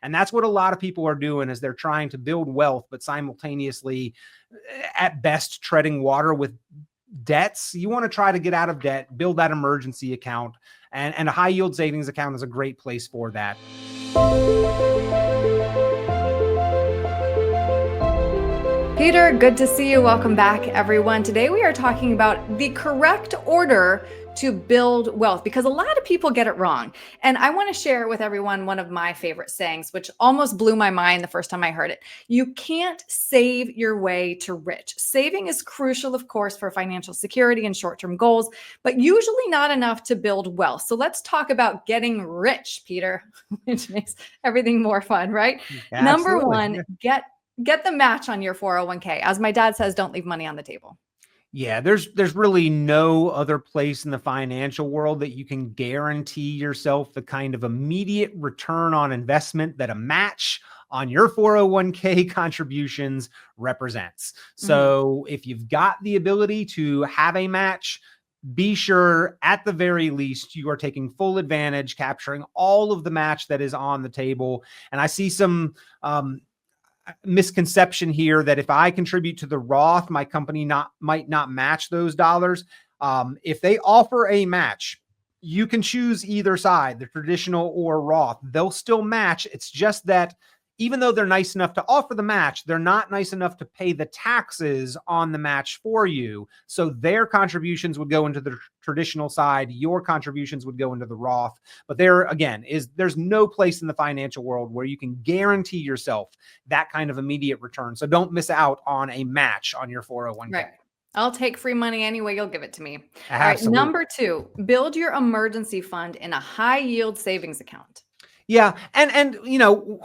And that's what a lot of people are doing, is they're trying to build wealth, but simultaneously, at best, treading water with debts. You want to try to get out of debt, build that emergency account, and a high yield savings account is a great place for that. Peter, good to see you. Welcome back, everyone. Today we are talking about the correct order to build wealth, because a lot of people get it wrong. And I want to share with everyone one of my favorite sayings, which almost blew my mind the first time I heard it. You can't save your way to rich. Saving is crucial, of course, for financial security and short-term goals, but usually not enough to build wealth. So let's talk about getting rich, Peter, which makes everything more fun, right? Absolutely. Number one, get the match on your 401k. As my dad says, don't leave money on the table. Yeah, there's really no other place in the financial world that you can guarantee yourself the kind of immediate return on investment that a match on your 401k contributions represents. So if you've got the ability to have a match, be sure at the very least you are taking full advantage, capturing all of the match that is on the table. And I see some misconception here that if I contribute to the Roth, my company might not match those dollars. If they offer a match, you can choose either side, the traditional or Roth. They'll still match. It's just that even though they're nice enough to offer the match, they're not nice enough to pay the taxes on the match for you. So their contributions would go into the traditional side. Your contributions would go into the Roth. But there, again, there's no place in the financial world where you can guarantee yourself that kind of immediate return. So don't miss out on a match on your 401k. Right. I'll take free money anyway. You'll give it to me. Absolutely. All right. Number two, build your emergency fund in a high yield savings account. Yeah. And you know,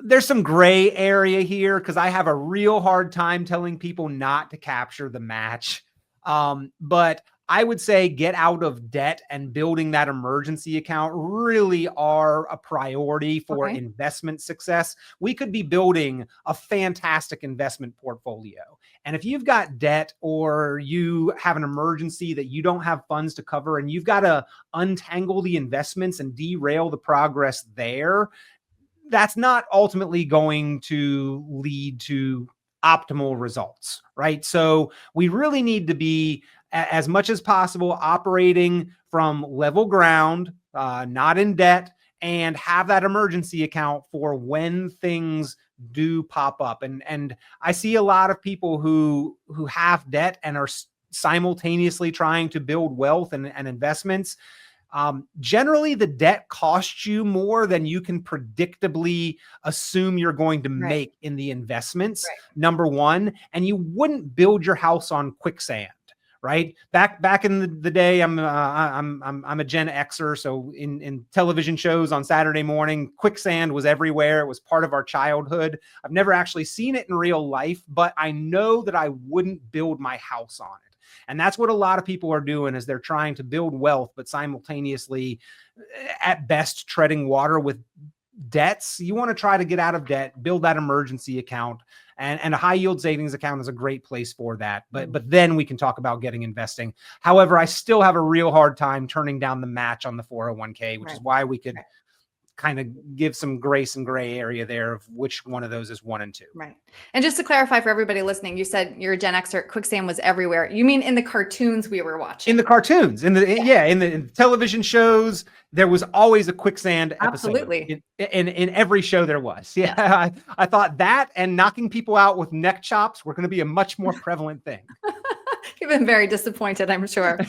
there's some gray area here because I have a real hard time telling people not to capture the match. But I would say get out of debt and building that emergency account really are a priority for investment success. We could be building a fantastic investment portfolio. And if you've got debt or you have an emergency that you don't have funds to cover and you've got to untangle the investments and derail the progress there, that's not ultimately going to lead to optimal results, right? So we really need to be, as much as possible, operating from level ground, not in debt, and have that emergency account for when things do pop up. And I see a lot of people who have debt and are simultaneously trying to build wealth and investments. Generally, the debt costs you more than you can predictably assume you're going to make in the investments. Number one, and you wouldn't build your house on quicksand, right? Back in the day, I'm a Gen Xer, so in television shows on Saturday morning, quicksand was everywhere. It was part of our childhood. I've never actually seen it in real life, but I know that I wouldn't build my house on it. And that's what a lot of people are doing, is they're trying to build wealth, but simultaneously, at best, treading water with debts. You want to try to get out of debt, build that emergency account, and a high yield savings account is a great place for that. But then we can talk about getting investing. However, I still have a real hard time turning down the match on the 401k, which is why we could kind of give some grace and gray area there of which one of those is 1 and 2. Right. And just to clarify for everybody listening, you said you're a Gen Xer, quicksand was everywhere. You mean in the cartoons we were watching? In the cartoons, in the television shows, there was always a quicksand episode. Absolutely. In every show there was. Yeah. I thought that and knocking people out with neck chops were going to be a much more prevalent thing. You've been very disappointed, I'm sure.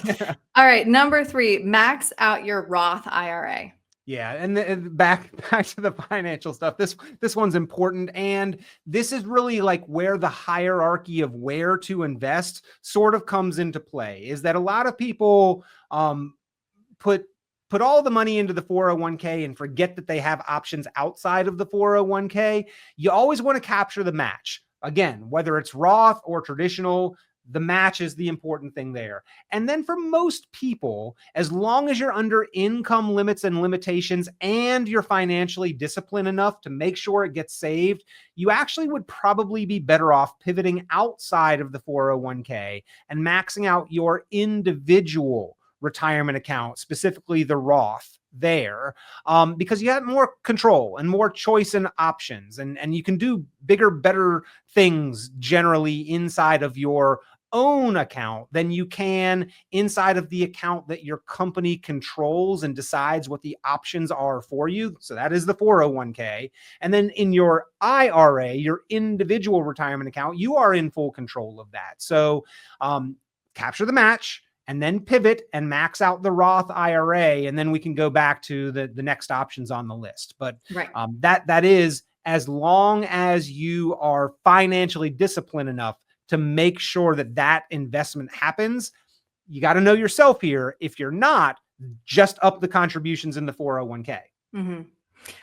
All right. Number 3, max out your Roth IRA. Yeah. And back to the financial stuff. This one's important. And this is really like where the hierarchy of where to invest sort of comes into play, is that a lot of people put all the money into the 401k and forget that they have options outside of the 401k. You always want to capture the match. Again, whether it's Roth or traditional, the match is the important thing there. And then for most people, as long as you're under income limits and limitations and you're financially disciplined enough to make sure it gets saved, you actually would probably be better off pivoting outside of the 401k and maxing out your individual retirement account, specifically the Roth there, because you have more control and more choice and options, and you can do bigger, better things generally inside of your own account than you can inside of the account that your company controls and decides what the options are for you. So that is the 401k. And then in your IRA, your individual retirement account, you are in full control of that. So capture the match and then pivot and max out the Roth IRA. And then we can go back to the next options on the list. But Right. that is, as long as you are financially disciplined enough to make sure that that investment happens. You got to know yourself here. If you're not, just up the contributions in the 401k. Mm-hmm.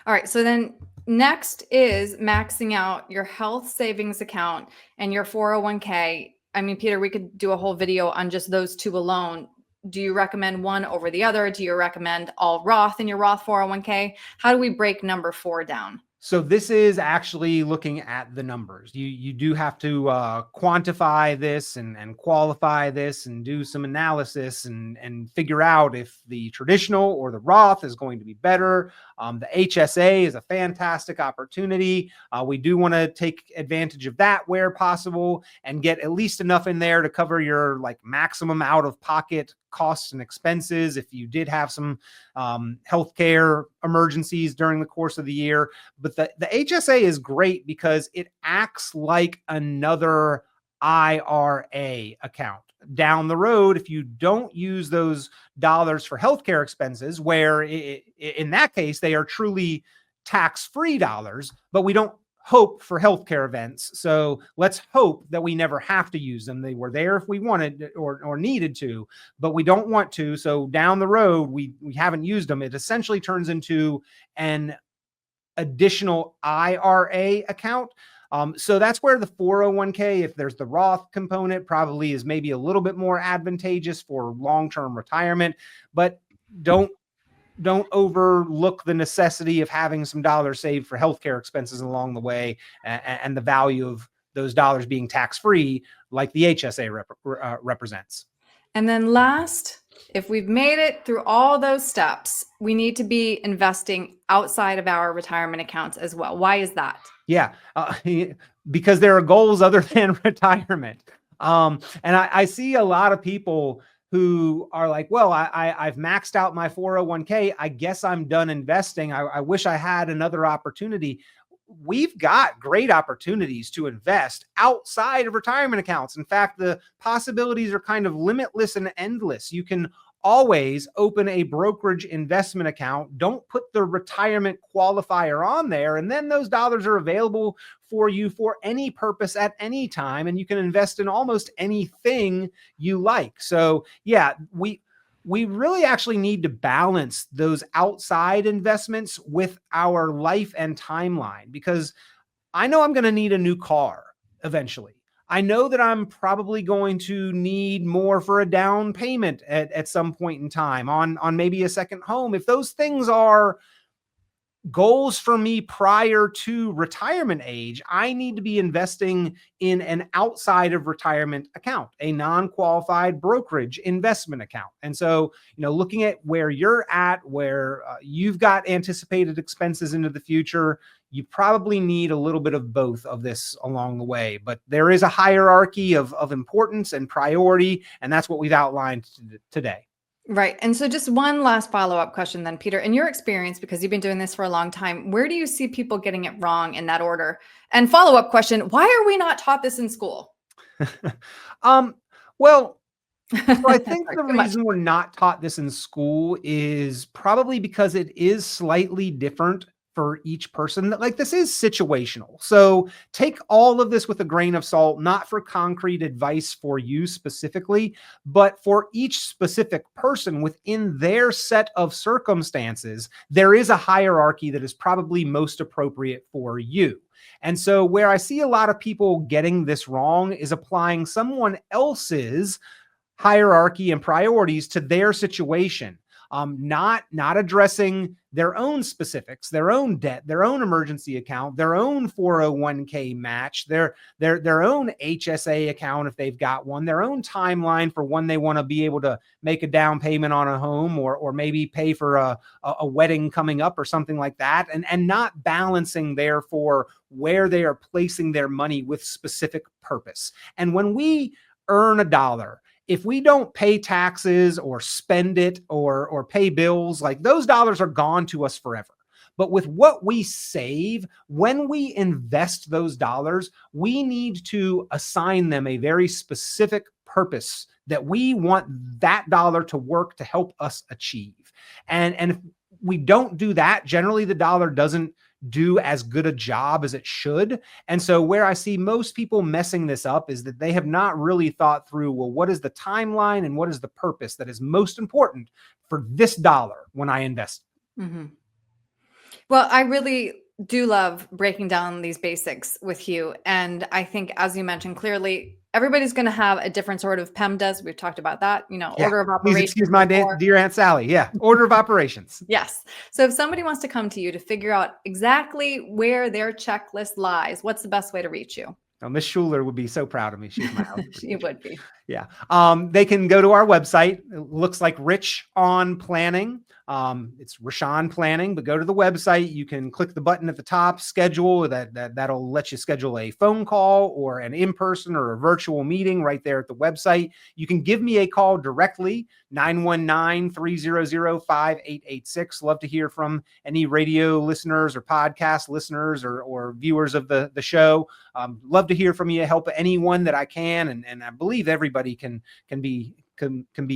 All right. So then next is maxing out your health savings account and your 401k. I mean, Peter, we could do a whole video on just those two alone. Do you recommend one over the other? Do you recommend all Roth in your Roth 401k? How do we break number 4 down? So this is actually looking at the numbers. You do have to quantify this and qualify this and do some analysis and figure out if the traditional or the Roth is going to be better. The HSA is a fantastic opportunity. We do want to take advantage of that where possible and get at least enough in there to cover your like maximum out of pocket costs and expenses if you did have some healthcare emergencies during the course of the year. But the HSA is great because it acts like another IRA account. Down the road, if you don't use those dollars for healthcare expenses, where in that case, they are truly tax-free dollars, but we don't hope for healthcare events. So let's hope that we never have to use them. They were there if we wanted or needed to, but we don't want to. So down the road, we haven't used them. It essentially turns into an additional IRA account. So that's where the 401k, if there's the Roth component, probably is maybe a little bit more advantageous for long-term retirement, but don't overlook the necessity of having some dollars saved for healthcare expenses along the way and the value of those dollars being tax-free like the HSA represents. And then last, if we've made it through all those steps, we need to be investing outside of our retirement accounts as well. Why is that? Yeah, because there are goals other than retirement. And I see a lot of people who are like, well, I've maxed out my 401k. I guess I'm done investing. I wish I had another opportunity. We've got great opportunities to invest outside of retirement accounts. In fact, the possibilities are kind of limitless and endless. You can always open a brokerage investment account. Don't put the retirement qualifier on there. And then those dollars are available for you for any purpose at any time. And you can invest in almost anything you like. So yeah, we really actually need to balance those outside investments with our life and timeline, because I know I'm going to need a new car eventually. I know that I'm probably going to need more for a down payment at some point in time on maybe a second home. If those things are goals for me prior to retirement age, I need to be investing in an outside of retirement account, a non-qualified brokerage investment account. And so, looking at where you're at, where you've got anticipated expenses into the future, you probably need a little bit of both of this along the way. But there is a hierarchy of importance and priority, and that's what we've outlined today. Right. And so just one last follow-up question then, Peter, in your experience, because you've been doing this for a long time, where do you see people getting it wrong in that order? And follow-up question, why are we not taught this in school? Well, so I think the reason we're not taught this in school is probably because it is slightly different for each person. Like, this is situational. So take all of this with a grain of salt, not for concrete advice for you specifically, but for each specific person within their set of circumstances. There is a hierarchy that is probably most appropriate for you. And so where I see a lot of people getting this wrong is applying someone else's hierarchy and priorities to their situation. not addressing their own specifics, their own debt, their own emergency account, their own 401k match, their own HSA account if they've got one, their own timeline for when they want to be able to make a down payment on a home or maybe pay for a wedding coming up or something like that, and not balancing therefore where they are placing their money with specific purpose. And when we earn $1, if we don't pay taxes or spend it or pay bills, like those dollars are gone to us forever. But with what we save, when we invest those dollars, we need to assign them a very specific purpose that we want that dollar to work to help us achieve. And if we don't do that, generally the dollar doesn't do as good a job as it should. And so where I see most people messing this up is that they have not really thought through, well, what is the timeline and what is the purpose that is most important for this dollar when I invest? Mm-hmm. Well, I really do love breaking down these basics with you. And I think, as you mentioned clearly, everybody's going to have a different sort of PEMDAS. We've talked about that, order of operations. Please excuse my dear Aunt Sally. Yeah. Order of operations. Yes. So if somebody wants to come to you to figure out exactly where their checklist lies, what's the best way to reach you? Oh, Miss Schuler would be so proud of me. She's my helper. She would be. Yeah. They can go to our website. It looks like Rich on Planning. It's Richon Planning, but go to the website. You can click the button at the top, schedule that'll let you schedule a phone call or an in-person or a virtual meeting right there at the website. You can give me a call directly, 919-300-5886. Love to hear from any radio listeners or podcast listeners or viewers of the show. Love to hear from you. Help anyone that I can. And I believe everybody can be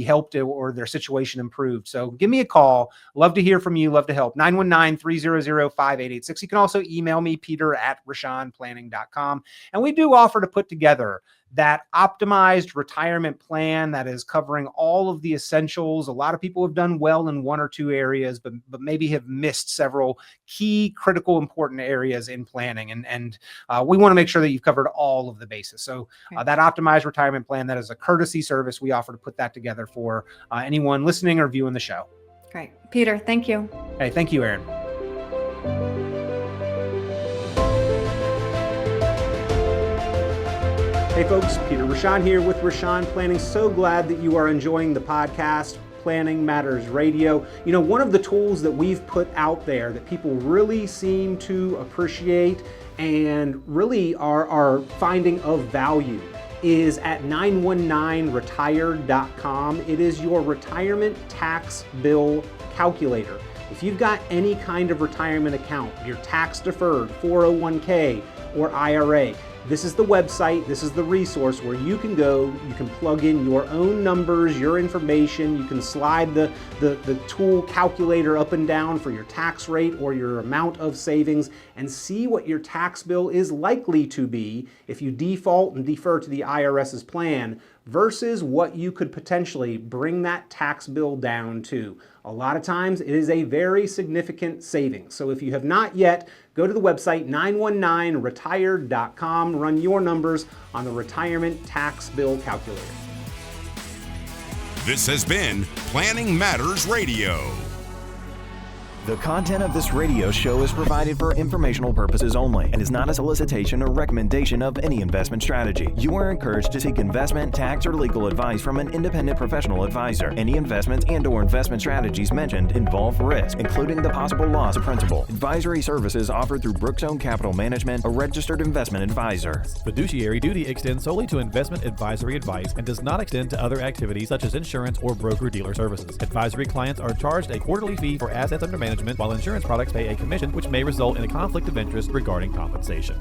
helped or their situation improved. So give me a call. Love to hear from you. Love to help. 919-300-5886. You can also email me, peter@richonplanning.com. And we do offer to put together that optimized retirement plan that is covering all of the essentials. A lot of people have done well in one or two areas, but maybe have missed several key, critical, important areas in planning. And we want to make sure that you've covered all of the bases. So that optimized retirement plan, that is a courtesy service. We offer to put that together for anyone listening or viewing the show. Great. Peter, thank you. Hey, thank you, Erin. Hey folks, Peter Richon here with Richon Planning. So glad that you are enjoying the podcast, Planning Matters Radio. One of the tools that we've put out there that people really seem to appreciate and really are finding of value is at 919retired.com. It is your retirement tax bill calculator. If you've got any kind of retirement account, your tax deferred, 401k or IRA, this is the website, this is the resource where you can go, you can plug in your own numbers, your information, you can slide the tool calculator up and down for your tax rate or your amount of savings and see what your tax bill is likely to be if you default and defer to the IRS's plan versus what you could potentially bring that tax bill down to. A lot of times it is a very significant savings. So if you have not yet, go to the website 919retired.com, run your numbers on the retirement tax bill calculator. This has been Planning Matters Radio. The content of this radio show is provided for informational purposes only and is not a solicitation or recommendation of any investment strategy. You are encouraged to seek investment, tax, or legal advice from an independent professional advisor. Any investments and/or investment strategies mentioned involve risk, including the possible loss of principal. Advisory services offered through Brookzone Capital Management, a registered investment advisor. Fiduciary duty extends solely to investment advisory advice and does not extend to other activities such as insurance or broker-dealer services. Advisory clients are charged a quarterly fee for assets under management, while insurance products pay a commission, which may result in a conflict of interest regarding compensation.